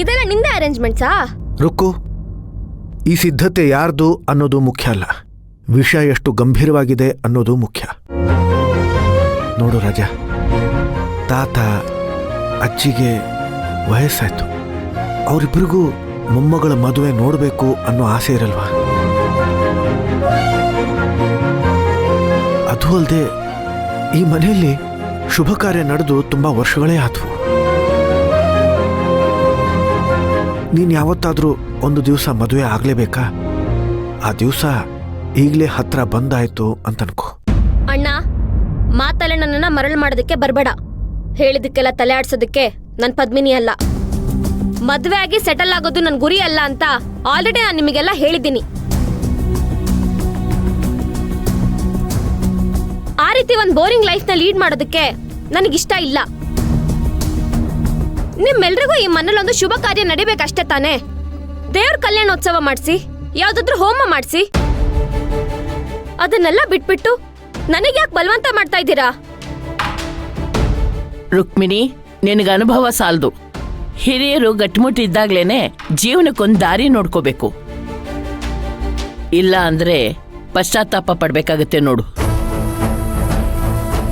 ಇದೆಲ್ಲ ನಿಂದೆ ಅರೇಂಜ್ಮೆಂಟ್ಸಾ? ರುಕ್ಕು, ಈ ಸಿದ್ಧತೆ ಯಾರ್ದು ಅನ್ನೋದು ಮುಖ್ಯ ಅಲ್ಲ, ವಿಷಯ ಎಷ್ಟು ಗಂಭೀರವಾಗಿದೆ ಅನ್ನೋದು ಮುಖ್ಯ. ನೋಡು ರಾಜ, ತಾತ ಅಜ್ಜಿಗೆ ವಯಸ್ಸಾಯ್ತು. ಅವರಿಬ್ಬರಿಗೂ ಮೊಮ್ಮಗಳ ಮದುವೆ ನೋಡಬೇಕು ಅನ್ನೋ ಆಸೆ ಇರಲ್ವಾ? ಅದು ಅಲ್ಲದೆ ಈ ಮನೆಯಲ್ಲಿ ಶುಭ ಕಾರ್ಯ ನಡೆದು ತುಂಬಾ ವರ್ಷಗಳೇ ಆದವು. ನೀನು ಯಾವತ್ತಾದ್ರೂ ಒಂದು ದಿವಸ ಮದುವೆ ಆಗ್ಲೇಬೇಕಾ? ಆ ದಿವಸ ಈಗಲೇ ಹತ್ರ ಬಂದಾಯ್ತು ಅಂತ ಅನ್ಕೋ. ಅಣ್ಣ, ಮಾತಲ್ಲೇ ನನ್ನನ್ನ ಮರಳು ಮಾಡೋದಕ್ಕೆ ಬರ್ಬೇಡ. ಹೇಳಿದಕ್ಕೆಲ್ಲ ತಲೆ ಆಡ್ಸೋದಕ್ಕೆ ನನ್ ಪದ್ಮಿನಿ ಅಲ್ಲ. ಮದ್ವೆ ಆಗಿ ಸೆಟಲ್ ಆಗೋದು ನನ್ ಗುರಿ ಅಲ್ಲ ಅಂತ ಆಲ್ರೆಡಿ ನಾನು ನಿಮಗೆಲ್ಲ ಹೇಳಿದ್ದೀನಿ. ಆ ರೀತಿ ಒಂದ್ ಬೋರಿಂಗ್ ಲೈಫ್ ನ ಲೀಡ್ ಮಾಡೋದಕ್ಕೆ ನನಗಿಷ್ಟ ಇಲ್ಲ. ನಿಮ್ಮೆಲ್ರಿಗೂ ಈ ಮನೇಲಿ ಒಂದು ಶುಭ ಕಾರ್ಯ ನಡಿಬೇಕಷ್ಟೇ ತಾನೇ. ದೇವ್ರ ಕಲ್ಯಾಣೋತ್ಸವ ಮಾಡಿಸಿ, ಯಾವ್ದಾದ್ರು ಹೋಮ ಮಾಡಿಸಿ, ಅದನ್ನೆಲ್ಲ ಬಿಟ್ಬಿಟ್ಟು ನನಗ್ಯಾಕೆ ಬಲವಂತ ಮಾಡ್ತಾ ಇದ್ದೀರಾ? ರುಕ್ಮಿಣಿ, ನಿನಗೆ ಅನುಭವ ಸಾಲದು. ಹಿರಿಯರು ಗಟ್ಟಿಮುಟ್ಟಿದ್ದಾಗ್ಲೇನೆ ಜೀವನಕ್ಕೊಂದು ದಾರಿ ನೋಡ್ಕೋಬೇಕು. ಇಲ್ಲ ಅಂದ್ರೆ ಪಶ್ಚಾತ್ತಾಪ ಪಡ್ಬೇಕಾಗತ್ತೆ ನೋಡು.